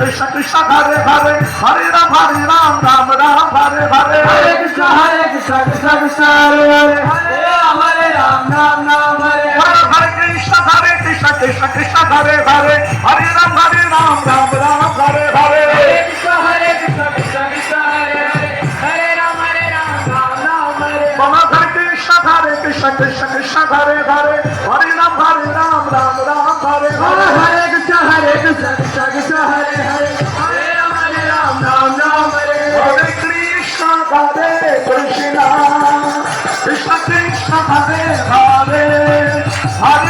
Krishna Krishna Hare Hare Hare Ram Ram Ram Hare Hare Hare Krishna Krishna Krishna Hare Hare Hare Ram Ram Ram Hare Hare Hare Krishna Krishna Krishna Hare Hare Hare Ram Ram Ram Hare Hare Hare Krishna Krishna Krishna Hare Hare Hare Ram Ram Ram Hare Hare Hare Krishna Krishna Krishna Hare Hare Hare Ram Ram Hare Hare Hare Krishna Krishna Krishna Hare Hare Hare Ram Ram Hare Hare Krishna Krishna Krishna Hare Hare Hare